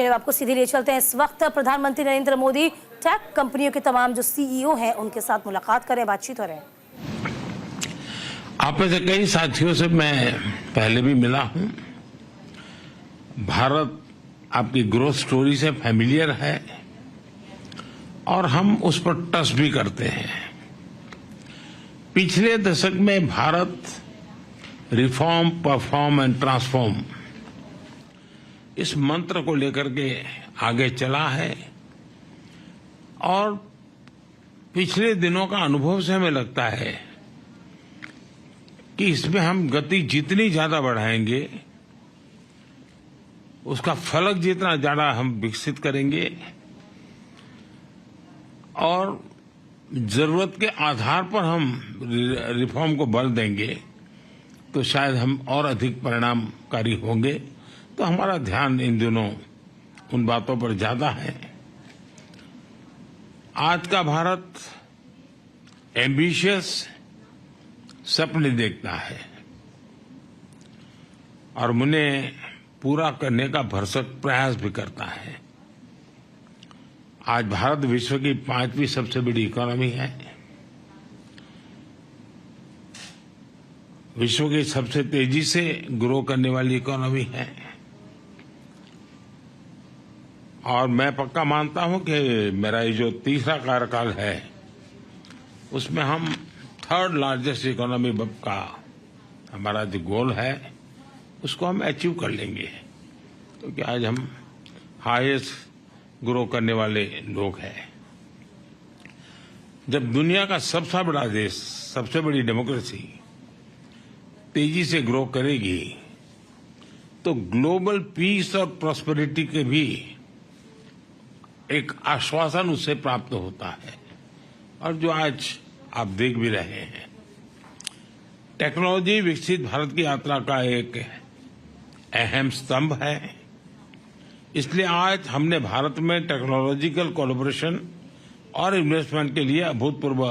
चलिए आपको सीधे ले चलते हैं। इस वक्त प्रधानमंत्री नरेंद्र मोदी टेक कंपनियों के तमाम जो सीईओ हैं उनके साथ मुलाकात करें, बातचीत हो रहे हैं। आप में से कई साथियों से मैं पहले भी मिला हूं। भारत आपकी ग्रोथ स्टोरी से फैमिलियर है और हम उस पर टच भी करते हैं। पिछले दशक में Bharat reform, perform and transform इस मंत्र को लेकर के आगे चला है और पिछले दिनों का अनुभव से हमें लगता है कि इसमें हम गति जितनी ज्यादा बढ़ाएंगे, उसका फलक जितना ज्यादा हम विकसित करेंगे और जरूरत के आधार पर हम रिफॉर्म को बल देंगे तो शायद हम और अधिक परिणामकारी होंगे। तो हमारा ध्यान इन दिनों उन बातों पर ज्यादा है। आज का भारत एम्बिशियस सपने देखता है और उन्हें पूरा करने का भरसक प्रयास भी करता है। आज भारत विश्व की 5वीं सबसे बड़ी इकोनॉमी है, विश्व की सबसे तेजी से ग्रो करने वाली इकोनॉमी है और मैं पक्का मानता हूं कि मेरा ये जो तीसरा कार्यकाल है उसमें हम 3rd लार्जेस्ट इकोनॉमी का हमारा जो गोल है उसको हम अचीव कर लेंगे, क्योंकि आज हम हाईएस्ट ग्रो करने वाले लोग हैं। जब दुनिया का सबसे बड़ा देश, सबसे बड़ी डेमोक्रेसी तेजी से ग्रो करेगी तो ग्लोबल पीस और प्रॉस्पेरिटी के भी एक आश्वासन उससे प्राप्त होता है और जो आज आप देख भी रहे हैं। टेक्नोलॉजी विकसित भारत की यात्रा का एक अहम स्तंभ है। इसलिए आज हमने भारत में टेक्नोलॉजिकल कोलैबोरेशन और इन्वेस्टमेंट के लिए अभूतपूर्व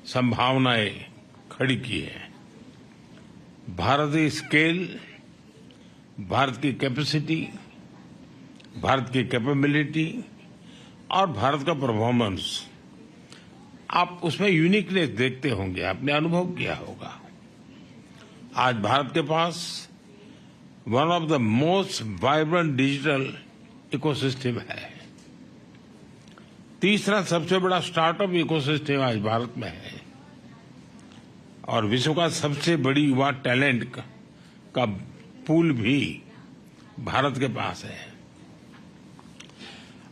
संभावनाएं खड़ी की है। भारतीय स्केल, भारत की कैपेसिटी, भारत की कैपेबिलिटी और भारत का परफॉर्मेंस, आप उसमें यूनिकनेस देखते होंगे, आपने अनुभव किया होगा। आज भारत के पास one of the most vibrant digital ecosystem है। तीसरा सबसे बड़ा स्टार्टअप इकोसिस्टम आज भारत में है और विश्व का सबसे बड़ी युवा टैलेंट का पूल भी भारत के पास है।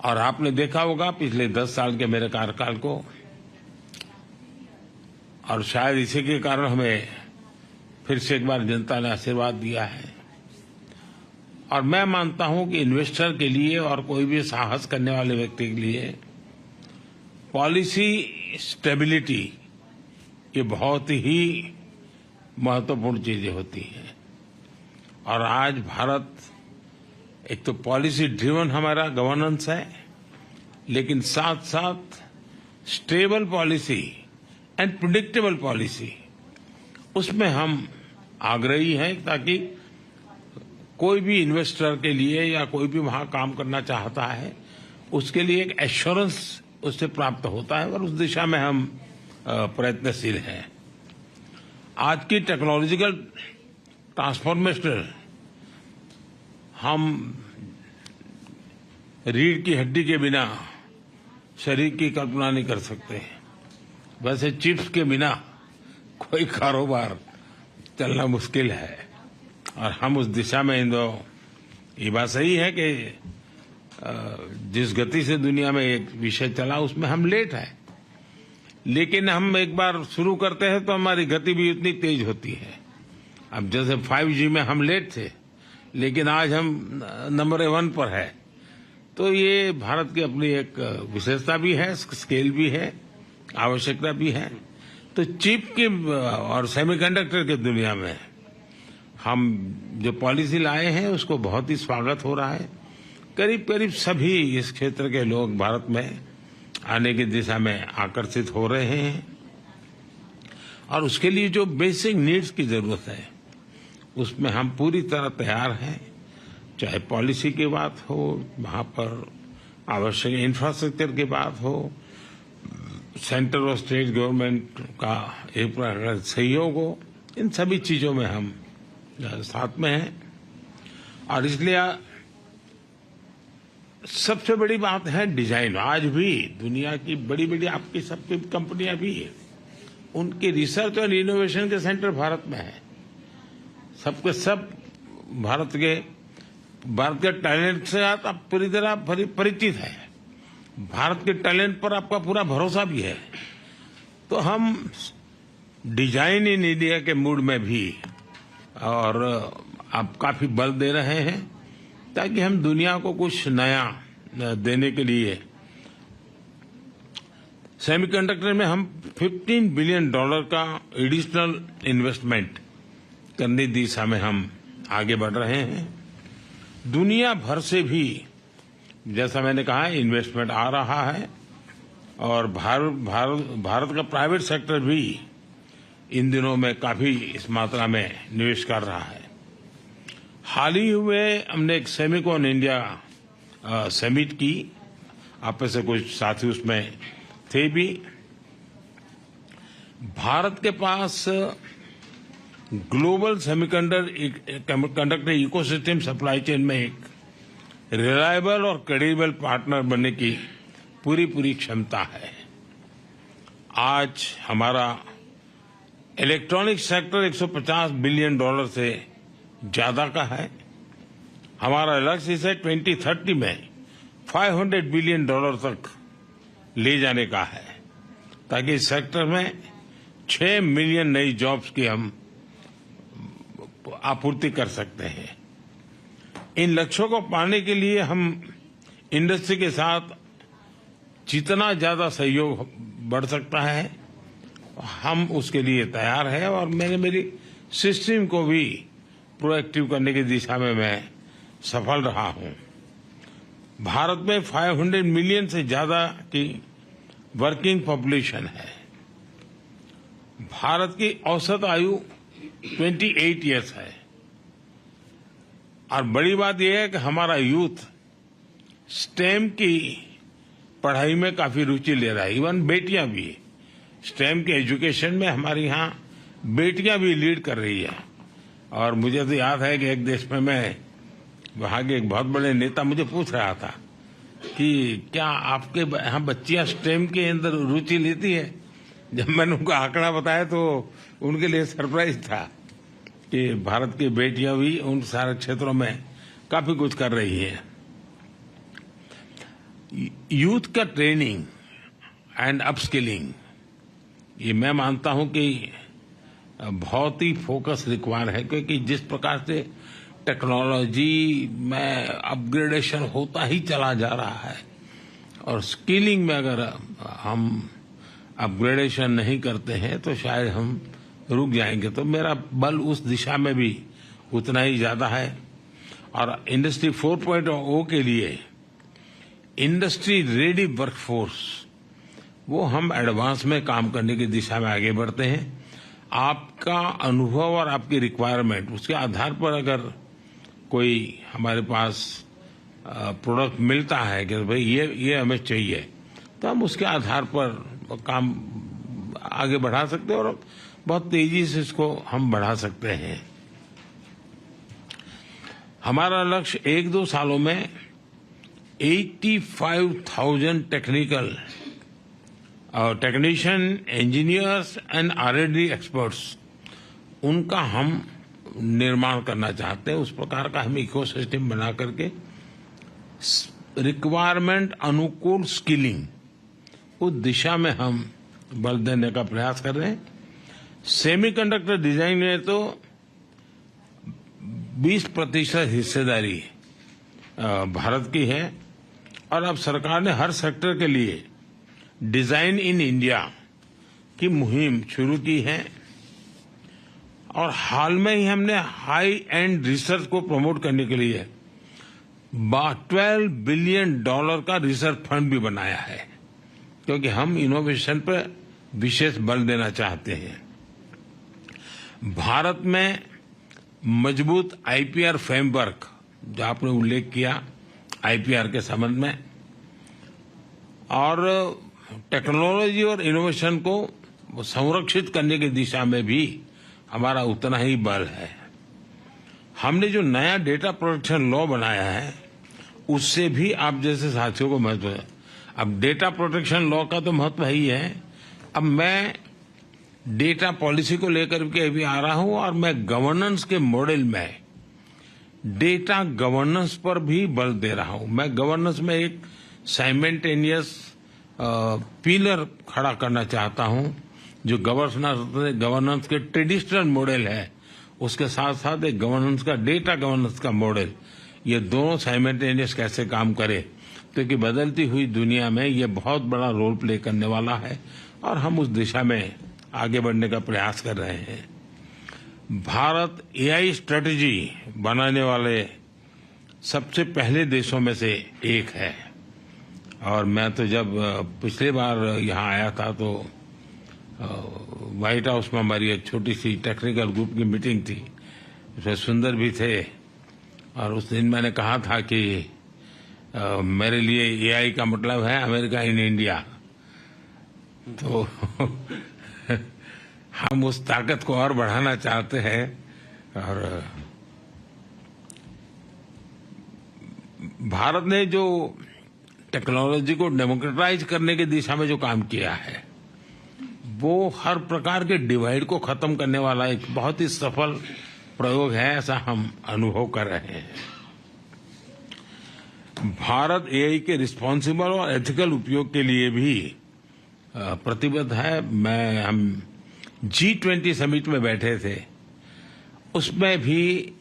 और आपने देखा होगा पिछले 10 साल के मेरे कार्यकाल को, और शायद इसी के कारण हमें फिर से एक बार जनता ने आशीर्वाद दिया है। और मैं मानता हूं कि इन्वेस्टर के लिए और कोई भी साहस करने वाले व्यक्ति के लिए पॉलिसी स्टेबिलिटी ये बहुत ही महत्वपूर्ण चीजें होती हैं। और आज भारत एक तो पॉलिसी ड्रिवन हमारा गवर्नेंस है, लेकिन साथ साथ stable policy and predictable policy, उसमें हम आग्रही हैं ताकि कोई भी इन्वेस्टर के लिए या कोई भी वहां काम करना चाहता है उसके लिए एक एश्योरेंस उससे प्राप्त होता है और उस दिशा में हम प्रयत्नशील हैं। आज की टेक्नोलॉजिकल ट्रांसफॉर्मेशन हम रीढ़ की हड्डी के बिना शरीर की कल्पना नहीं कर सकते। वैसे चिप्स के बिना कोई कारोबार चलना मुश्किल है और हम उस दिशा में ये बात सही है कि जिस गति से दुनिया में एक विषय चला उसमें हम लेट हैं, लेकिन हम एक बार शुरू करते हैं तो हमारी गति भी उतनी तेज होती है। अब जैसे 5G में हम लेट थे, लेकिन आज हम नंबर 1 पर है। तो ये भारत की अपनी एक विशेषता भी है, स्केल भी है, आवश्यकता भी है। तो चिप की और सेमीकंडक्टर की दुनिया में हम जो पॉलिसी लाए हैं उसको बहुत ही स्वागत हो रहा है। करीब करीब सभी इस क्षेत्र के लोग भारत में आने की दिशा में आकर्षित हो रहे हैं और उसके लिए जो बेसिक नीड्स की जरूरत है उसमें हम पूरी तरह तैयार हैं। चाहे पॉलिसी की बात हो, वहां पर आवश्यक इंफ्रास्ट्रक्चर की बात हो, सेंट्रल और स्टेट गवर्नमेंट का एक प्रकार का सहयोग हो, इन सभी चीजों में हम साथ में हैं। और इसलिए सबसे बड़ी बात है डिजाइन। आज भी दुनिया की बड़ी बड़ी आपकी सबकी कंपनियां भी है, उनकी रिसर्च और इनोवेशन के सेंटर भारत में है। सबके सब भारत के टैलेंट से आप पूरी तरह परिचित है। भारत के टैलेंट पर आपका पूरा भरोसा भी है। तो हम डिजाइन इन इंडिया के मूड में भी और आप काफी बल दे रहे हैं, ताकि हम दुनिया को कुछ नया देने के लिए सेमीकंडक्टर में हम $15 बिलियन का एडिशनल इन्वेस्टमेंट करने की दिशा में हम आगे बढ़ रहे हैं। दुनिया भर से भी, जैसा मैंने कहा, इन्वेस्टमेंट आ रहा है और भारत का प्राइवेट सेक्टर भी इन दिनों में काफी इस मात्रा में निवेश कर रहा है। हाल ही हुए हमने एक सेमिकॉन इंडिया समिट की, आप में से कुछ साथी उसमें थे भी। भारत के पास global semiconductor ecosystem supply chain में एक रिलायबल और क्रेडिबल पार्टनर बनने की पूरी क्षमता है। आज हमारा इलेक्ट्रॉनिक सेक्टर $150 बिलियन से ज्यादा का है। हमारा लक्ष्य इसे 2030 में $500 बिलियन तक ले जाने का है, ताकि इस सेक्टर में 6 मिलियन नई जॉब्स की हम आपूर्ति कर सकते हैं। इन लक्ष्यों को पाने के लिए हम इंडस्ट्री के साथ जितना ज्यादा सहयोग बढ़ सकता है, हम उसके लिए तैयार हैं। और मैंने मेरी सिस्टम को भी प्रोएक्टिव करने की दिशा में मैं सफल रहा हूं। भारत में 500 मिलियन से ज्यादा की वर्किंग पॉपुलेशन है। भारत की औसत आयु 28 इयर्स है। और बड़ी बात यह है कि हमारा यूथ स्टेम की पढ़ाई में काफी रुचि ले रहा है। इवन बेटियां भी स्टेम के एजुकेशन में हमारे यहाँ बेटियां भी लीड कर रही है। और मुझे तो याद है कि एक देश में मैं वहां के एक बहुत बड़े नेता मुझे पूछ रहा था कि क्या आपके यहाँ बच्चियां स्टेम के अंदर रुचि लेती है। जब मैंने उनको आंकड़ा बताया तो उनके लिए सरप्राइज था कि भारत की बेटियां भी उन सारे क्षेत्रों में काफी कुछ कर रही है। यूथ का ट्रेनिंग एंड अपस्किलिंग, ये मैं मानता हूं कि बहुत ही फोकस रिक्वायर है, क्योंकि जिस प्रकार से टेक्नोलॉजी में अपग्रेडेशन होता ही चला जा रहा है और स्किलिंग में अगर हम अपग्रेडेशन नहीं करते हैं तो शायद हम रुक जाएंगे। तो मेरा बल उस दिशा में भी उतना ही ज्यादा है। और इंडस्ट्री 4.0 के लिए इंडस्ट्री रेडी वर्कफोर्स, वो हम एडवांस में काम करने की दिशा में आगे बढ़ते हैं। आपका अनुभव और आपकी रिक्वायरमेंट, उसके आधार पर अगर कोई हमारे पास प्रोडक्ट मिलता है कि भाई ये हमें चाहिए, तो हम उसके आधार पर काम आगे बढ़ा सकते हैं और बहुत तेजी से इसको हम बढ़ा सकते हैं। हमारा लक्ष्य 1-2 सालों में 85,000 technician, engineers and R&D experts, उनका हम निर्माण करना चाहते हैं। उस प्रकार का हम इकोसिस्टम बना करके रिक्वायरमेंट अनुकूल स्किलिंग, उस दिशा में हम बल देने का प्रयास कर रहे हैं। सेमीकंडक्टर डिजाइन में तो 20% हिस्सेदारी भारत की है और अब सरकार ने हर सेक्टर के लिए डिजाइन इन इंडिया की मुहिम शुरू की है। और हाल में ही हमने हाई एंड रिसर्च को प्रमोट करने के लिए $12 बिलियन का रिसर्च फंड भी बनाया है, क्योंकि हम इनोवेशन पर विशेष बल देना चाहते हैं। भारत में मजबूत IPR फ्रेमवर्क जो आपने उल्लेख किया आईपीआर के संबंध में, और टेक्नोलॉजी और इनोवेशन को संरक्षित करने की दिशा में भी हमारा उतना ही बल है। हमने जो नया डेटा प्रोटेक्शन लॉ बनाया है उससे भी आप जैसे साथियों को महत्व है। अब डेटा प्रोटेक्शन लॉ का तो महत्व ही है। अब मैं डेटा पॉलिसी को लेकर के अभी आ रहा हूं और मैं गवर्नेंस के मॉडल में डेटा गवर्नेंस पर भी बल दे रहा हूं। मैं गवर्नेंस में एक साइमल्टेनियस पिलर खड़ा करना चाहता हूं, जो गवर्नेंस के ट्रेडिशनल मॉडल है उसके साथ साथ एक गवर्नेंस का डेटा गवर्नेंस का मॉडल, ये दोनों साइमल्टेनियस कैसे काम करे, क्योंकि बदलती हुई दुनिया में ये बहुत बड़ा रोल प्ले करने वाला है और हम उस दिशा में आगे बढ़ने का प्रयास कर रहे हैं। भारत एआई स्ट्रेटेजी बनाने वाले सबसे पहले देशों में से एक है। और मैं तो जब पिछली बार यहाँ आया था तो व्हाइट हाउस में हमारी एक छोटी सी टेक्निकल ग्रुप की मीटिंग थी, उसमें सुंदर भी थे, और उस दिन मैंने कहा था कि मेरे लिए एआई का मतलब है अमेरिका इन इंडिया। तो हम उस ताकत को और बढ़ाना चाहते हैं और भारत ने जो टेक्नोलॉजी को डेमोक्रेटाइज करने की दिशा में जो काम किया है वो हर प्रकार के डिवाइड को खत्म करने वाला एक बहुत ही सफल प्रयोग है, ऐसा हम अनुभव कर रहे हैं। भारत एआई के रिस्पॉन्सिबल और एथिकल उपयोग के लिए भी प्रतिबद्ध है। हम G20 समिट में बैठे थे, उसमें भी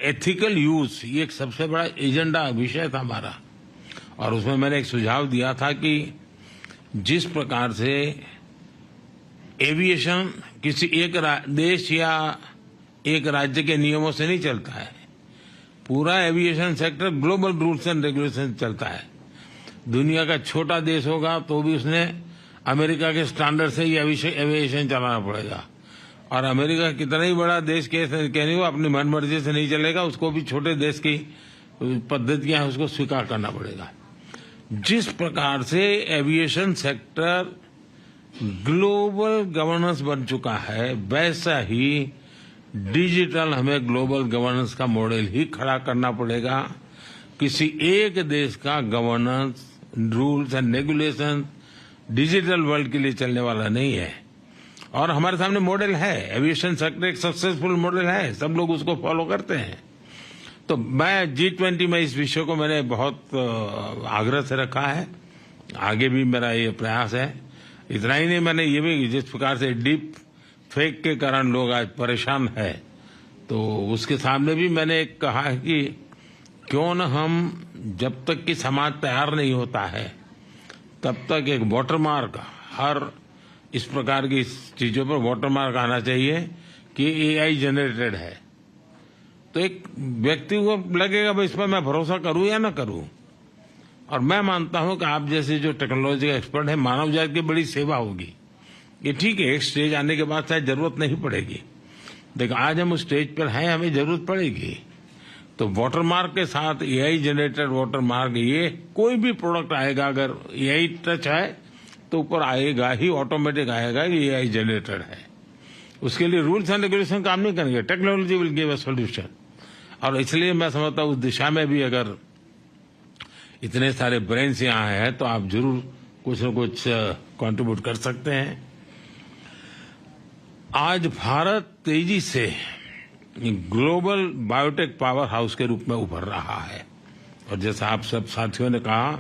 एथिकल यूज ये एक सबसे बड़ा एजेंडा विषय था हमारा, और उसमें मैंने एक सुझाव दिया था कि जिस प्रकार से एविएशन किसी एक देश या एक राज्य के नियमों से नहीं चलता है, पूरा aviation sector global rules and regulation चलता है। दुनिया का छोटा देश होगा तो भी उसने अमेरिका के स्टैंडर्ड से ही एविएशन चलाना पड़ेगा, और अमेरिका कितना ही बड़ा देश कहने को अपनी मनमर्जी से नहीं चलेगा, उसको भी छोटे देश की पद्धतियां हैं उसको स्वीकार करना पड़ेगा। जिस प्रकार से एविएशन सेक्टर ग्लोबल गवर्नेंस बन चुका है, वैसा ही डिजिटल हमें ग्लोबल गवर्नेंस का मॉडल ही खड़ा करना पड़ेगा। किसी एक देश का governance rules and regulation digital world के लिए चलने वाला नहीं है, और हमारे सामने मॉडल है। एविएशन सेक्टर एक सक्सेसफुल मॉडल है, सब लोग उसको फॉलो करते हैं। तो मैं G20 में इस विषय को मैंने बहुत आग्रह से रखा है, आगे भी मेरा ये प्रयास है। इतना ही नहीं, मैंने ये भी जिस प्रकार से डीप फेक के कारण लोग आज परेशान है, तो उसके सामने भी मैंने कहा है कि क्यों न हम जब तक कि समाज तैयार नहीं होता है तब तक एक वाटरमार्क, हर इस प्रकार की चीजों पर वाटरमार्क आना चाहिए कि एआई जनरेटेड है। तो एक व्यक्ति को लगेगा भाई इस पर मैं भरोसा करूं या ना करूं। और मैं मानता हूं कि आप जैसे जो टेक्नोलॉजी का एक्सपर्ट है, मानव जाति की बड़ी सेवा होगी। ये ठीक है, एक स्टेज आने के बाद शायद जरूरत नहीं पड़ेगी, लेकिन आज हम उस स्टेज पर हैं, हमें जरूरत पड़ेगी। तो वाटरमार्क के साथ एआई जनरेटेड वाटरमार्क, ये कोई भी प्रोडक्ट आएगा अगर एआई टच है तो ऊपर आएगा ही, ऑटोमेटिक आएगा कि एआई जनरेटेड है। उसके लिए रूल्स एंड रेगुलेशन काम नहीं करेंगे, technology will give a solution. और इसलिए मैं समझता हूं उस दिशा में भी अगर इतने सारे ब्रेन्स यहाँ हैं तो आप जरूर कुछ न कुछ कंट्रीब्यूट कर सकते हैं। आज भारत तेजी से ग्लोबल बायोटेक पावर हाउस के रूप में उभर रहा है, और जैसा आप सब साथियों ने कहा,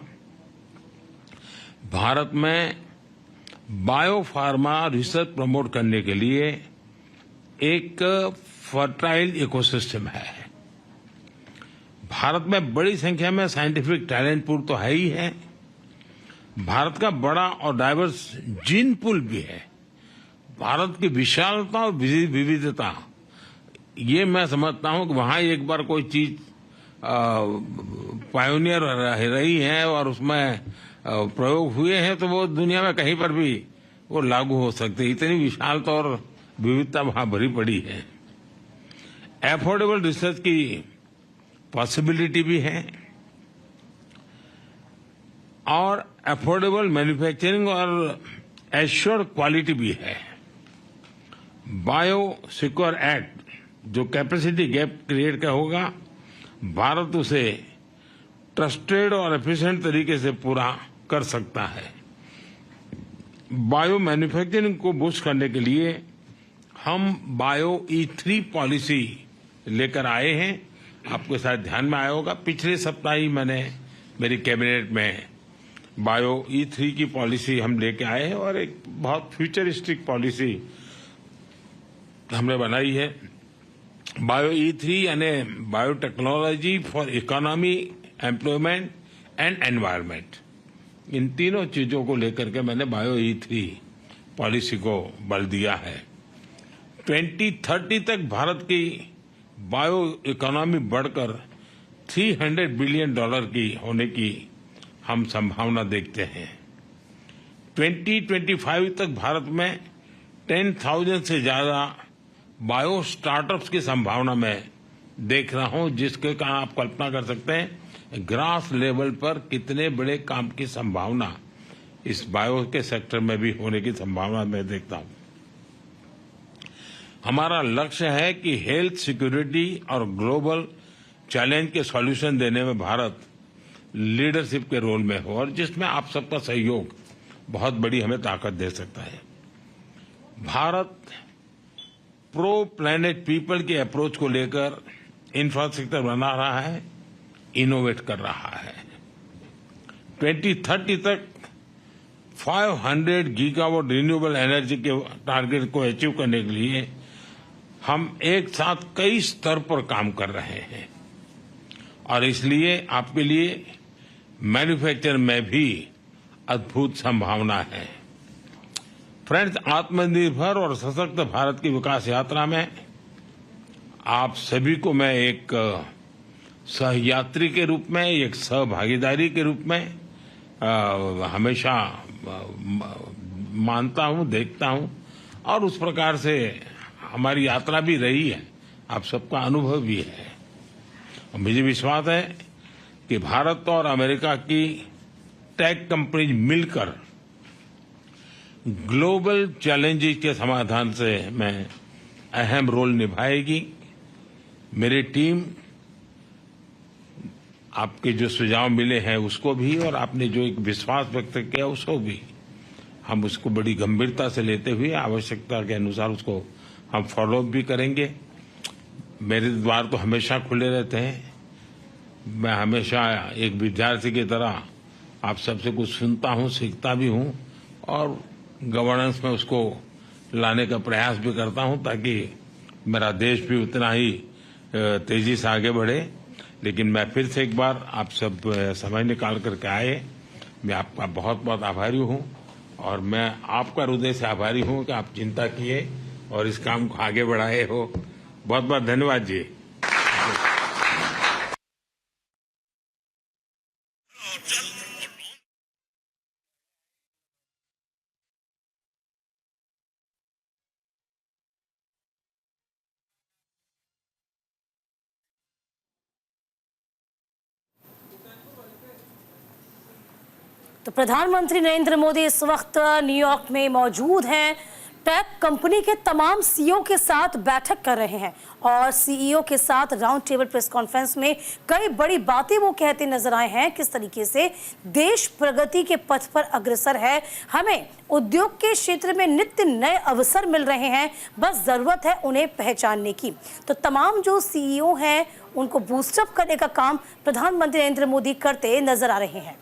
भारत में बायोफार्मा रिसर्च प्रमोट करने के लिए एक फर्टाइल इकोसिस्टम है। भारत में बड़ी संख्या में साइंटिफिक टैलेंट पूल तो है ही है, भारत का बड़ा और डाइवर्स जीन पूल भी है। भारत की विशालता और विविधता, ये मैं समझता हूं कि वहां एक बार कोई चीज पायोनियर रही है और उसमें प्रयोग हुए हैं तो वो दुनिया में कहीं पर भी वो लागू हो सकते हैं। इतनी विशालता और विविधता वहां भरी पड़ी है। एफोर्डेबल रिसर्च की पॉसिबिलिटी भी है और अफोर्डेबल मैन्युफैक्चरिंग और एश्योर्ड क्वालिटी भी है। बायो सिक्योर एक्ट जो कैपेसिटी गैप क्रिएट का होगा, भारत उसे ट्रस्टेड और एफिशिएंट तरीके से पूरा कर सकता है। बायो मैन्युफैक्चरिंग को बूस्ट करने के लिए हम बायो E3 पॉलिसी लेकर आए हैं। आपके साथ ध्यान में आया होगा, पिछले सप्ताह ही मैंने मेरी कैबिनेट में बायो E3 की पॉलिसी हम लेके आए हैं और एक बहुत फ्यूचरिस्टिक पॉलिसी हमने बनाई है। बायो E3 यानी biotechnology for economy, employment and environment, इन तीनों चीजों को लेकर के मैंने बायो E3 पॉलिसी को बल दिया है। 2030 तक भारत की बायो इकोनॉमी बढ़कर $300 बिलियन की होने की हम संभावना देखते हैं। 2025 तक भारत में 10,000 से ज्यादा बायो स्टार्टअप्स की संभावना मैं देख रहा हूं, जिसके कारण आप कल्पना कर सकते हैं ग्रास लेवल पर कितने बड़े काम की संभावना इस बायो के सेक्टर में भी होने की संभावना मैं देखता हूं। हमारा लक्ष्य है कि हेल्थ सिक्योरिटी और ग्लोबल चैलेंज के सॉल्यूशन देने में भारत लीडरशिप के रोल में हो और जिसमें आप सबका सहयोग बहुत बड़ी हमें ताकत दे सकता है। भारत प्रो प्लैनेट पीपल के अप्रोच को लेकर इंफ्रास्ट्रक्चर बना रहा है, इनोवेट कर रहा है। 2030 तक 500 गीगावाट रिन्यूएबल एनर्जी के टारगेट को अचीव करने के लिए हम एक साथ कई स्तर पर काम कर रहे हैं और इसलिए आपके लिए मैन्युफैक्चर में भी अद्भुत संभावना है। फ्रेंड्स, आत्मनिर्भर और सशक्त भारत की विकास यात्रा में आप सभी को मैं एक सहयात्री के रूप में, एक सहभागीदारी के रूप में हमेशा मानता हूं, देखता हूं और उस प्रकार से हमारी यात्रा भी रही है, आप सबका अनुभव भी है। और मुझे विश्वास है कि भारत और अमेरिका की टेक कंपनीज मिलकर ग्लोबल चैलेंजेस के समाधान से में अहम रोल निभाएगी। मेरी टीम आपके जो सुझाव मिले हैं उसको भी और आपने जो एक विश्वास व्यक्त किया उसको भी हम उसको बड़ी गंभीरता से लेते हुए आवश्यकता के अनुसार उसको हम फॉलो अप भी करेंगे। मेरे द्वार तो हमेशा खुले रहते हैं। मैं हमेशा एक विद्यार्थी की तरह आप सबसे कुछ सुनता हूं, सीखता भी हूं और गवर्नेंस में उसको लाने का प्रयास भी करता हूं ताकि मेरा देश भी उतना ही तेजी से आगे बढ़े। लेकिन मैं फिर से एक बार आप सब समय निकाल करके आए, मैं आपका बहुत बहुत आभारी हूं और मैं आपका हृदय से आभारी हूं कि आप चिंता किए और इस काम को आगे बढ़ाए हो। बहुत बहुत धन्यवाद जी। तो प्रधानमंत्री नरेंद्र मोदी इस वक्त न्यूयॉर्क में मौजूद हैं। टेक कंपनी के तमाम सीईओ के साथ बैठक कर रहे हैं और सीईओ के साथ राउंड टेबल प्रेस कॉन्फ्रेंस में कई बड़ी बातें वो कहते नजर आए हैं। किस तरीके से देश प्रगति के पथ पर अग्रसर है, हमें उद्योग के क्षेत्र में नित्य नए अवसर मिल रहे हैं, बस जरूरत है उन्हें पहचानने की। तो तमाम जो सीईओ हैं उनको बूस्टअप करने का काम प्रधानमंत्री नरेंद्र मोदी करते नजर आ रहे हैं।